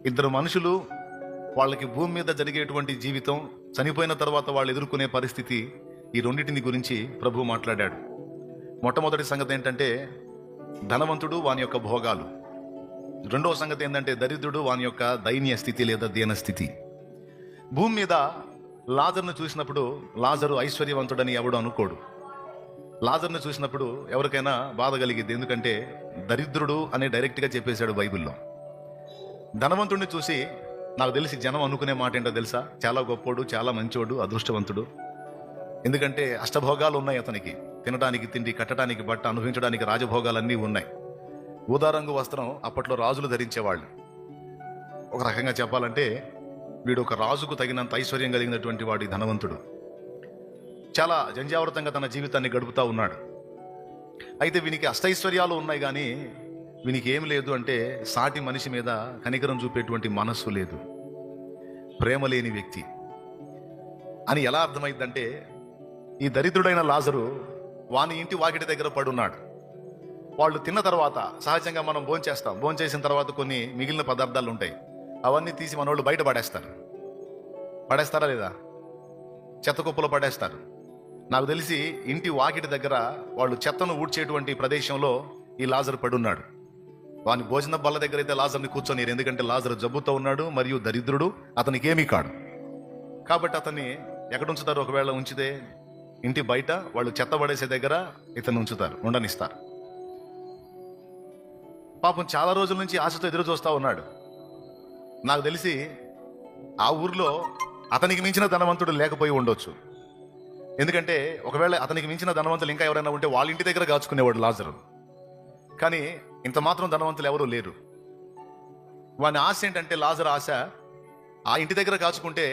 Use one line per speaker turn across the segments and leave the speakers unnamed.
ఇద్దరు మనుషులు, వాళ్ళకి భూమి మీద జరిగేటువంటి జీవితం, చనిపోయిన తర్వాత వాళ్ళు ఎదుర్కొనే పరిస్థితి, ఈ రెండింటిని గురించి ప్రభు మాట్లాడాడు. మొట్టమొదటి సంగతి ఏంటంటే ధనవంతుడు వాని యొక్క భోగాలు. రెండవ సంగతి ఏంటంటే దరిద్రుడు వాని యొక్క దైన్య స్థితి లేదా దీనస్థితి. భూమి మీద లాజర్ను చూసినప్పుడు లాజరు ఐశ్వర్యవంతుడని ఎవడు అనుకోడు. లాజర్ను చూసినప్పుడు ఎవరికైనా బాధ కలిగిద్ది, ఎందుకంటే దరిద్రుడు అని డైరెక్ట్గా చెప్పేశాడు బైబిల్లో. ధనవంతుడిని చూసి నాకు తెలిసి జనం అనుకునే మాట ఏంటో తెలుసా? చాలా గొప్పోడు, చాలా మంచోడు, అదృష్టవంతుడు. ఎందుకంటే అష్టభోగాలు ఉన్నాయి అతనికి. తినడానికి తిండి, కట్టడానికి బట్ట, అనుభవించడానికి రాజభోగాలన్నీ ఉన్నాయి. ఊదారంగు వస్త్రం అప్పట్లో రాజులు ధరించేవాళ్ళు. ఒక రకంగా చెప్పాలంటే వీడు ఒక రాజుకు తగినంత ఐశ్వర్యం కలిగినటువంటి వాడి ధనవంతుడు. చాలా జంజావృతంగా తన జీవితాన్ని గడుపుతూ ఉన్నాడు. అయితే వీనికి అష్టైశ్వర్యాలు ఉన్నాయి, కానీ వీనికి ఏం లేదు అంటే సాటి మనిషి మీద కనికరం చూపేటువంటి మనస్సు లేదు, ప్రేమ లేని వ్యక్తి అని ఎలా అర్థమైందంటే, ఈ దరిద్రుడైన లాజరు వాని ఇంటి వాకిటి దగ్గర పడున్నాడు. వాళ్ళు తిన్న తర్వాత సహజంగా మనం భోంచేస్తాం. భోంచేసిన తర్వాత కొన్ని మిగిలిన పదార్థాలు ఉంటాయి, అవన్నీ తీసి మనోళ్ళు బయట పడేస్తారా లేదా? చెత్త కుప్పలో పడేస్తారు. నాకు తెలిసి ఇంటి వాకిటి దగ్గర వాళ్ళు చెత్తను ఊడ్చేటువంటి ప్రదేశంలో ఈ లాజరు పడున్నాడు. వాని భోజన బల్ల దగ్గర అయితే లాజర్ని కూర్చొని, ఎందుకంటే లాజరు జబ్బుతో ఉన్నాడు మరియు దరిద్రుడు, అతనికి ఏమీ కాడు. కాబట్టి అతన్ని ఎక్కడ ఉంచుతారు? ఒకవేళ ఉంచితే ఇంటి బయట వాళ్ళు చెత్త పడేసే దగ్గర ఇతన్ని ఉంచుతారు, ఉండనిస్తారు. పాపం చాలా రోజుల నుంచి ఆశతో ఎదురు చూస్తూ ఉన్నాడు. నాకు తెలిసి ఆ ఊర్లో అతనికి మించిన ధనవంతుడు లేకపోయి ఉండొచ్చు. ఎందుకంటే ఒకవేళ అతనికి మించిన ధనవంతులు ఇంకా ఎవరైనా ఉంటే వాళ్ళ ఇంటి దగ్గర కాచుకునేవాడు లాజరు. కానీ ఇంత మాత్రం ధనవంతులు ఎవరూ లేరు. వాని ఆశ ఏంటంటే, లాజరు ఆశ ఆ ఇంటి దగ్గర కాచుకుంటే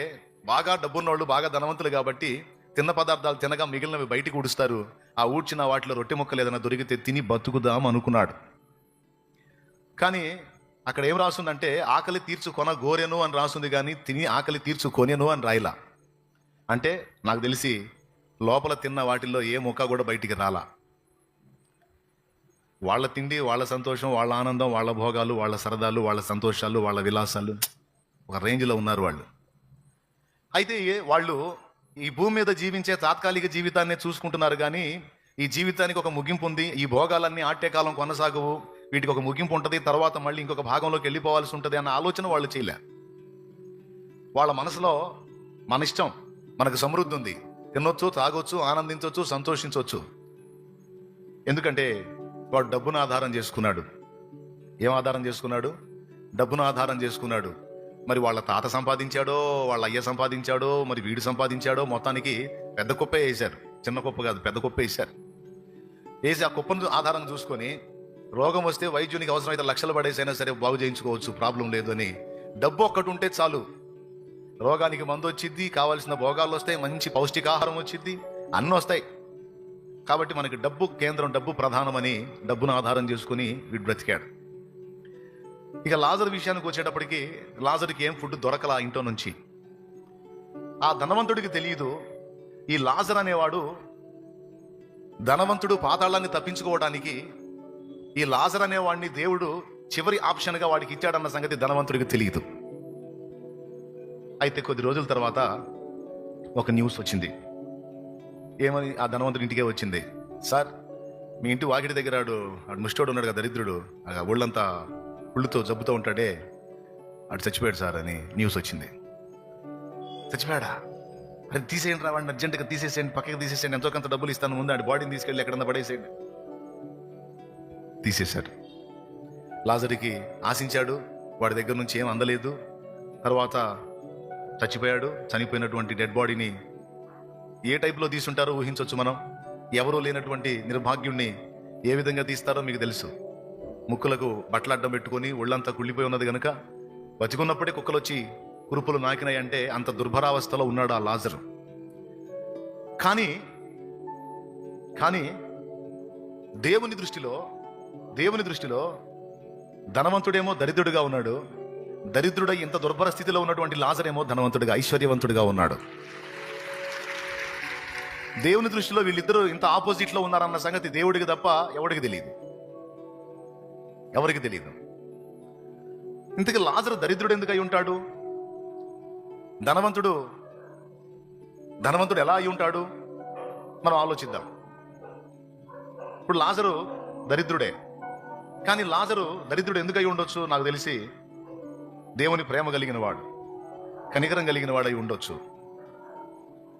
బాగా డబ్బున్నోళ్ళు, బాగా ధనవంతులు కాబట్టి తిన్న పదార్థాలు తినగా మిగిలినవి బయటికి ఊడుస్తారు. ఆ ఊడ్చిన వాటిలో రొట్టె ముక్కలు ఏదైనా దొరికితే తిని బతుకుదాం అనుకున్నాడు. కానీ అక్కడ ఏం రాస్తుందంటే, ఆకలి తీర్చుకొన గోరెను అని రాస్తుంది, కానీ తిని ఆకలి తీర్చుకొనేను అని రాయలా. అంటే నాకు తెలిసి లోపల తిన్న వాటిల్లో ఏ ముక్క కూడా బయటికి రాలా. వాళ్ళ తిండి, వాళ్ళ సంతోషం, వాళ్ళ ఆనందం, వాళ్ళ భోగాలు, వాళ్ళ సరదాలు, వాళ్ళ సంతోషాలు, వాళ్ళ విలాసాలు, ఒక రేంజ్లో ఉన్నారు వాళ్ళు. అయితే వాళ్ళు ఈ భూమి మీద జీవించే తాత్కాలిక జీవితాన్ని చూసుకుంటున్నారు, కానీ ఈ జీవితానికి ఒక ముగింపు ఉంది. ఈ భోగాలన్నీ ఆట్యకాలం కొనసాగవు, వీటికి ఒక ముగింపు ఉంటుంది, తర్వాత మళ్ళీ ఇంకొక భాగంలోకి వెళ్ళిపోవాల్సి ఉంటుంది అన్న ఆలోచన వాళ్ళు చేయలే. వాళ్ళ మనసులో మన ఇష్టం, మనకు సమృద్ధి ఉంది, తినొచ్చు, తాగొచ్చు, ఆనందించవచ్చు, సంతోషించవచ్చు. ఎందుకంటే వాడు డబ్బును ఆధారం చేసుకున్నాడు. ఏం ఆధారం చేసుకున్నాడు? డబ్బును ఆధారం చేసుకున్నాడు. మరి వాళ్ళ తాత సంపాదించాడో, వాళ్ళ అయ్య సంపాదించాడో, మరి వీడు సంపాదించాడో, మొత్తానికి పెద్ద కుప్పే వేశారు. చిన్న కుప్ప కాదు, పెద్ద కుప్ప వేశారు. వేసి ఆ కుప్పను ఆధారం చూసుకొని రోగం వస్తే వైద్యునికి అవసరమైతే లక్షలు పడేసైనా సరే బాగు చేయించుకోవచ్చు, ప్రాబ్లం లేదు అని. డబ్బు ఒక్కటి ఉంటే చాలు, రోగానికి మందు వచ్చిద్ది, కావాల్సిన భోగాలు వస్తాయి, మంచి పౌష్టికాహారం వచ్చిద్ది, అన్నీ వస్తాయి. కాబట్టి మనకి డబ్బు కేంద్రం, డబ్బు ప్రధానమని డబ్బును ఆధారం చేసుకుని వీడు బ్రతికాడు. ఇక లాజరు విషయానికి వచ్చేటప్పటికి లాజరుకి ఏం ఫుడ్ దొరకలా ఇంట్లో నుంచి. ఆ ధనవంతుడికి తెలియదు, ఈ లాజర్ అనేవాడు ధనవంతుడు పాతాళాన్ని తప్పించుకోవడానికి ఈ లాజర్ అనేవాడిని దేవుడు చివరి ఆప్షన్గా వాడికి ఇచ్చాడన్న సంగతి ధనవంతుడికి తెలియదు. అయితే కొద్ది రోజుల తర్వాత ఒక న్యూస్ వచ్చింది. ఏమని? ఆ ధనవంతుడి ఇంటికే వచ్చింది. సార్, మీ ఇంటి వాకిటి దగ్గర ఆడు ముష్టోడు ఉన్నాడు కదా, దరిద్రుడు, ఒళ్ళంతా పుళ్ళుతో జబ్బుతో ఉంటాడే, అటు చచ్చిపోయాడు సార్ అని న్యూస్ వచ్చింది. చచ్చిపోయాడా? అది తీసేయండి, రావండి, అర్జెంటుగా తీసేసేయండి, పక్కకి తీసేసేయండి, ఎంతో కొంత డబ్బులు ఇస్తాను, ముందు ఆడి బాడీని తీసుకెళ్ళి ఎక్కడన్నా పడేసేయండి. తీసేశాడు. లాజరుకి ఆశించాడు, వాడి దగ్గర నుంచి ఏం అందలేదు. తర్వాత చచ్చిపోయాడు. చనిపోయినటువంటి డెడ్ బాడీని ఏ టైప్లో తీసుంటారో ఊహించవచ్చు మనం. ఎవరూ లేనటువంటి నిర్భాగ్యుణ్ణి ఏ విధంగా తీస్తారో మీకు తెలుసు. ముక్కులకు బట్టలు అడ్డం పెట్టుకొని ఒళ్ళంతా కుళ్ళిపోయి ఉన్నది కనుక బతికున్నప్పుడే కుక్కలు వచ్చి కురుపులు నాకినాయంటే అంత దుర్భరావస్థలో ఉన్నాడు ఆ లాజరు. కానీ దేవుని దృష్టిలో ధనవంతుడేమో దరిద్రుడిగా ఉన్నాడు, దరిద్రుడై ఇంత దుర్భర స్థితిలో ఉన్నటువంటి లాజరేమో ధనవంతుడిగా, ఐశ్వర్యవంతుడిగా ఉన్నాడు. దేవుని దృష్టిలో వీళ్ళిద్దరూ ఇంత ఆపోజిట్లో ఉన్నారన్న సంగతి దేవుడికి తప్ప ఎవరికి తెలియదు. ఇంతకీ లాజరు దరిద్రుడు ఎందుకు అయి ఉంటాడు? ధనవంతుడు ఎలా అయి ఉంటాడు? మనం ఆలోచిద్దాం. ఇప్పుడు లాజరు దరిద్రుడే, కానీ లాజరు దరిద్రుడు ఎందుకు అయి ఉండొచ్చు? నాకు తెలిసి దేవుని ప్రేమ కలిగిన వాడు, కనికరం కలిగిన వాడై ఉండొచ్చు.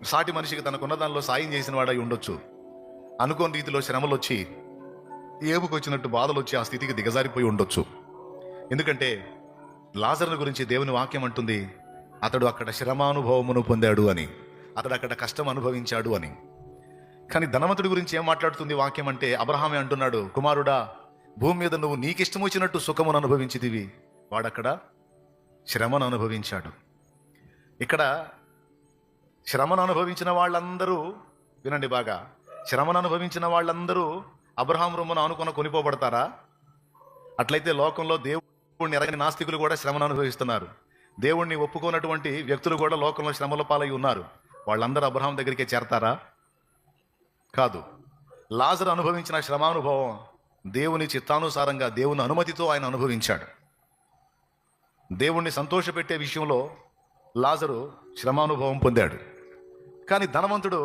సాటి మనిషికి తనకున్న దానిలో సాయం చేసిన వాడై ఉండొచ్చు. అనుకోని రీతిలో శ్రమలు వచ్చి, ఏపుకొచ్చినట్టు బాధలు వచ్చి ఆ స్థితికి దిగజారిపోయి ఉండొచ్చు. ఎందుకంటే లాజరుని గురించి దేవుని వాక్యం అంటుంది, అతడు అక్కడ శ్రమానుభవమును పొందాడు అని, అతడు అక్కడ కష్టం అనుభవించాడు అని. కానీ ధనవంతుడి గురించి ఏం మాట్లాడుతుంది వాక్యం అంటే, అబ్రహామే అంటున్నాడు, కుమారుడా, భూమి మీద నువ్వు నీకిష్టం వచ్చినట్టు సుఖమును అనుభవించితివి, వాడక్కడ శ్రమను అనుభవించాడు. ఇక్కడ శ్రమను అనుభవించిన వాళ్ళందరూ, వినండి బాగా, శ్రమను అనుభవించిన వాళ్ళందరూ అబ్రహాం రొమ్మును ఆనుకున్న కొనిపోబడతారా? అట్లయితే లోకంలో దేవుడిని ఎరగని నాస్తికులు కూడా శ్రమను అనుభవిస్తున్నారు. దేవుణ్ణి ఒప్పుకోనటువంటి వ్యక్తులు కూడా లోకంలో శ్రమల పాలై ఉన్నారు. వాళ్ళందరూ అబ్రహాం దగ్గరికే చేరతారా? కాదు. లాజరు అనుభవించిన శ్రమానుభవం దేవుని చిత్తానుసారంగా, దేవుని అనుమతితో ఆయన అనుభవించాడు. దేవుణ్ణి సంతోషపెట్టే విషయంలో లాజరు శ్రమానుభవం పొందాడు. కానీ ధనవంతుడు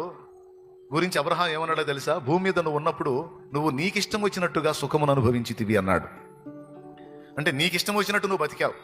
గురించి అబ్రహాం ఏమన్నాడో తెలుసా? భూమి మీద నువ్వు ఉన్నప్పుడు నువ్వు నీకిష్టం వచ్చినట్టుగా సుఖమును అనుభవించితివి అన్నాడు. అంటే నీకిష్టం వచ్చినట్టు నువ్వు బతికావు.